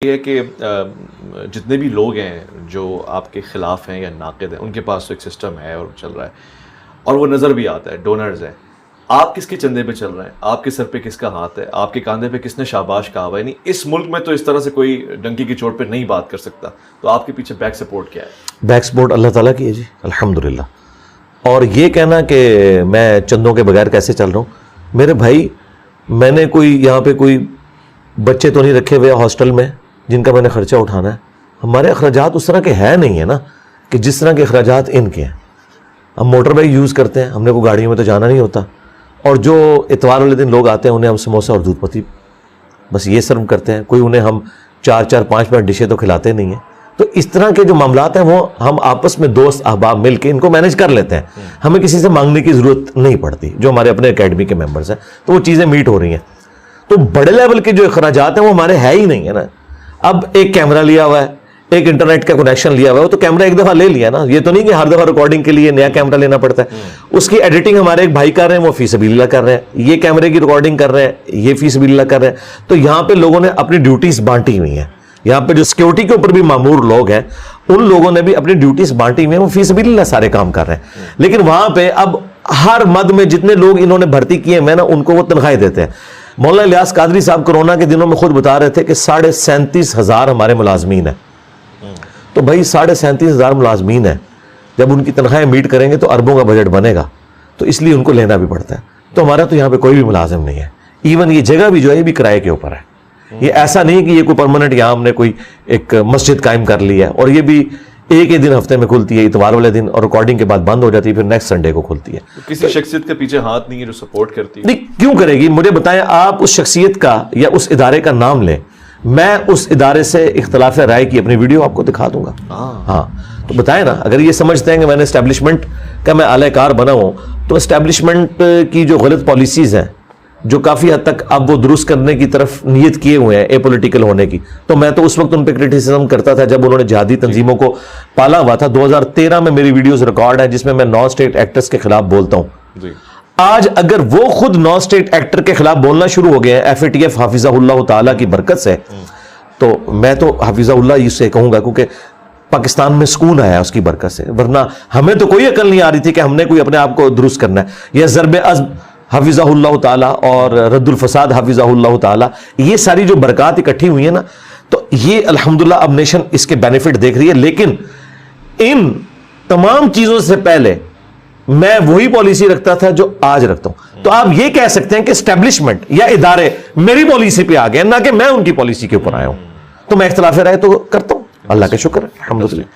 ये है कि जितने भी लोग हैं जो आपके ख़िलाफ़ हैं या नाक़िद हैं, उनके पास तो एक सिस्टम है और चल रहा है और वो नज़र भी आता है, डोनर्स हैं। आप किसके चंदे पे चल रहे हैं? आपके सर पे किसका हाथ है? आपके कंधे पे किसने शाबाश कहा हुआ है? नहीं, इस मुल्क में तो इस तरह से कोई डंकी की चोट पे नहीं बात कर सकता। तो आपके पीछे बैक सपोर्ट क्या है? बैक सपोर्ट अल्लाह ताला की है जी, अल्हम्दुलिल्लाह। और ये कहना कि मैं चंदों के बगैर कैसे चल रहा हूँ, मेरे भाई मैंने कोई यहाँ पे कोई बच्चे तो नहीं रखे हुए हॉस्टल में जिनका मैंने खर्चा उठाना है। हमारे अखराजात उस तरह के है नहीं है ना कि जिस तरह के अखराजात इनके हैं। हम मोटर बाइक यूज़ करते हैं, हमने को गाड़ियों में तो जाना नहीं होता। और जो इतवार वाले दिन लोग आते हैं उन्हें हम समोसा और दूध पत्ती बस ये सर्व करते हैं। कोई उन्हें हम 4-4, 5-5 डिशें तो खिलाते नहीं हैं। तो इस तरह के जो मामलात हैं वो हम आपस में दोस्त अहबाब मिल के इनको मैनेज कर लेते हैं। हमें किसी से मांगने की ज़रूरत नहीं पड़ती। जो हमारे अपने एकेडमी के मेंबर्स हैं तो वो चीज़ें मीट हो रही हैं। तो बड़े लेवल के जो अखराजात हैं वो हमारे है ही नहीं है ना। अब एक कैमरा लिया हुआ है, एक इंटरनेट का कनेक्शन लिया हुआ है, तो कैमरा एक दफ़ा ले लिया ना। ये तो नहीं कि हर दफ़ा रिकॉर्डिंग के लिए नया कैमरा लेना पड़ता है। उसकी एडिटिंग हमारे एक भाई कर रहे हैं, वो फी सबीलिल्लाह कर रहे हैं। ये कैमरे की रिकॉर्डिंग कर रहे हैं, ये फी सबीलिल्लाह कर रहे हैं। तो यहाँ पे लोगों ने अपनी ड्यूटीज बांटी हुई हैं। यहाँ पे जो सिक्योरिटी के ऊपर भी मामूर लोग हैं उन लोगों ने भी अपनी ड्यूटीज बांटी हुई हैं, वो फी सबीलिल्लाह सारे काम कर रहे हैं। लेकिन वहां पे अब हर मद में जितने लोग इन्होंने भर्ती किए हैं ना, उनको वो तनख्वाहें देते हैं। मौलाना इलियास कादरी साहब कोरोना के दिनों में खुद बता रहे थे कि 37,500 हमारे मुलाजमीन हैं। तो भाई 37,500 मुलाजमीन हैं, जब उनकी तनख्वाहें मीट करेंगे तो अरबों का बजट बनेगा। तो इसलिए उनको लेना भी पड़ता है। तो हमारा तो यहाँ पे कोई भी मुलाजिम नहीं है। इवन ये जगह भी जो है ये भी किराए के ऊपर है। ये ऐसा नहीं कि ये कोई परमानेंट यहाँ हमने कोई एक मस्जिद कायम कर ली है। और ये भी एक ही दिन हफ्ते में खुलती है, इतवार वाले दिन, और रिकॉर्डिंग के बाद बंद हो जाती है, फिर नेक्स्ट संडे को खुलती है। तो किसी शख्सियत के पीछे हाथ नहीं है जो सपोर्ट करती है? नहीं, क्यों करेगी? मुझे बताएं, आप उस शख्सियत का या उस इदारे का नाम लें, मैं उस इदारे से इख्तलाफ राय की अपनी वीडियो आपको दिखा दूंगा। हाँ, तो बताएं ना। अगर ये समझते हैं कि मैंने एस्टेब्लिशमेंट का मैं आलाकार बना हूं, तो एस्टेब्लिशमेंट की जो गलत पॉलिसीज हैं, जो काफ़ी हद तक अब वो दुरुस्त करने की तरफ नियत किए हुए हैं एपॉलिटिकल होने की, तो मैं तो उस वक्त उन पर क्रिटिसिज्म करता था जब उन्होंने जिहादी तंजीमों को पाला हुआ था। 2013 में मेरी वीडियोस रिकॉर्ड है जिसमें मैं नॉन स्टेट एक्टर्स के खिलाफ बोलता हूं। आज अगर वो खुद नॉन स्टेट एक्टर के खिलाफ बोलना शुरू हो गए हैं FATF हाफिज़हुल्लाह ताला की बरकत से, तो मैं तो हाफिज़हुल्लाह इससे कहूंगा, क्योंकि पाकिस्तान में सुकून आया उसकी बरकत से। वरना हमें तो कोई अकल नहीं आ रही थी कि हमने कोई अपने आप को दुरुस्त करना है। यह ज़रबे अज़्म हाफिज़हुल्लाह ताला और रद्दुल फसाद हाफिज़हुल्लाह ताला, ये सारी जो बरकत इकट्ठी हुई है ना, तो ये अल्हम्दुलिल्लाह अब नेशन इसके बेनिफिट देख रही है। लेकिन इन तमाम चीजों से पहले मैं वही पॉलिसी रखता था जो आज रखता हूं। तो आप ये कह सकते हैं कि एस्टेब्लिशमेंट या इदारे मेरी पॉलिसी पे आ गए, ना कि मैं उनकी पॉलिसी के ऊपर आया हूं। तो मैं इख्तिलाफ राय तो करता हूं, अल्लाह का शुक्र है, अल्हम्दुलिल्लाह।